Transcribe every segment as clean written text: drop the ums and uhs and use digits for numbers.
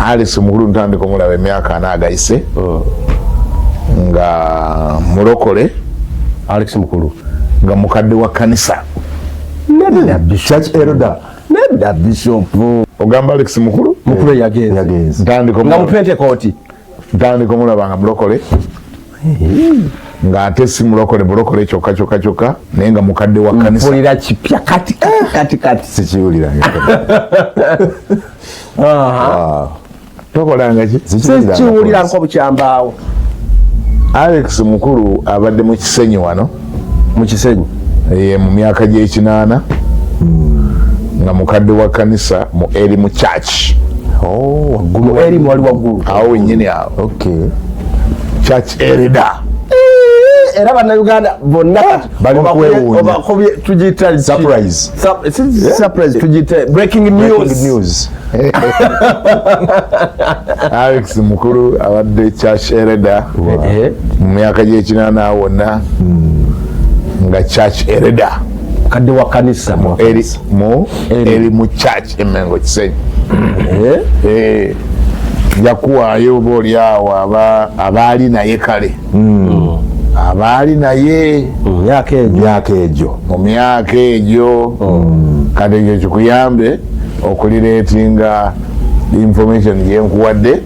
Alex Mukulu ntandika omulaba emyaka anagayise nga mulokole. Alex Mukulu nga mukadde wa kanisa Church elder nedda bishop ogamba Alex Mukulu yagenze ntandika nga mu Pentecost ntandika omulaba nga mulokole nga ate si mulokole kyokka naye nga mukadde wa kanisa mpulira kipya kati sikiwulira tokolanga ki sikiwulira nko bukyambaawo. Alex Mukulu abadde mu Kisenyi wano mu Kisenyi mu myaka gy'ekinaana nga mukadde wa kanisa mu Erimu Church. Waggulu Erimu wali waggulu awo wennyini awo Church elder era bannayuganda bonna bali mukwewuunya tugiyita surprise tugiyita breaking news. Alex Mukulu abadde Church elder mu myaka gy'ekinaana wonna nga Church elder kadde wa kanisa Erimu Church Emengo Kisenyi. Yakuwaayo oba oli awo abaali naye kale abaali naye mu myaka egyo kati ekyo kikuyambe okulireetinga information gyenkuwadde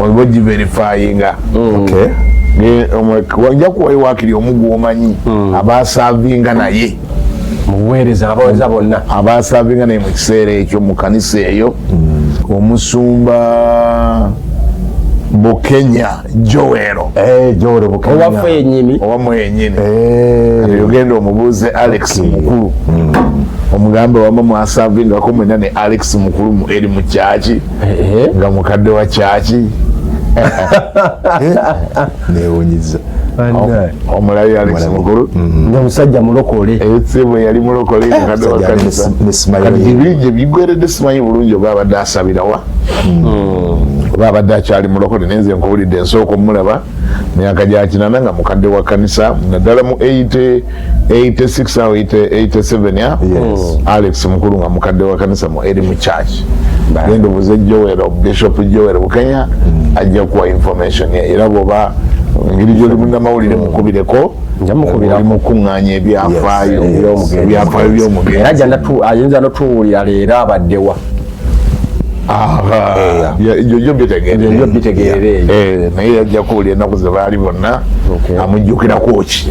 oba ogiverifyinga wajja kuwayo waakiri omu gwomanyi abasavinga naye mubuweereza bonna abasavinga naye mu kiseera ekyo mu kanisa eyo omusumba Bukenya Joero owaffe yennyini ogenda omubuuze Alex Mukulu omugambe wama mwasavingako mwena ne Alex Mukulu mu Erimu Church nga mukadde wa church newunyiza omulabi Alex Mukulu nga musajja mulokole ebitsibu yali mulokole mukadde wa kanisa kati bigweredde simanyi bulungi oba abadde asabirawa oba abadde akyali mulokole nenze nkuwulidde ensooka omulaba myaka gya kinaana nga mukadde wa kanisa naddala mu 86 awo 87 Alex Mukulu nga mukadde wa kanisa mu Erimu Church. Genda obuze Bishop Joel Bukenya ajja kuwa information era bwoba ngeri gyoli munnamawulire mukubireko oli mukuŋŋaanya ebyafaayo by'omugenzi era ayinza notuwulira leero abaddewa ebyo bitegeerere naye yajja kuwulira ennaku ze baali bonna amujjukirako ki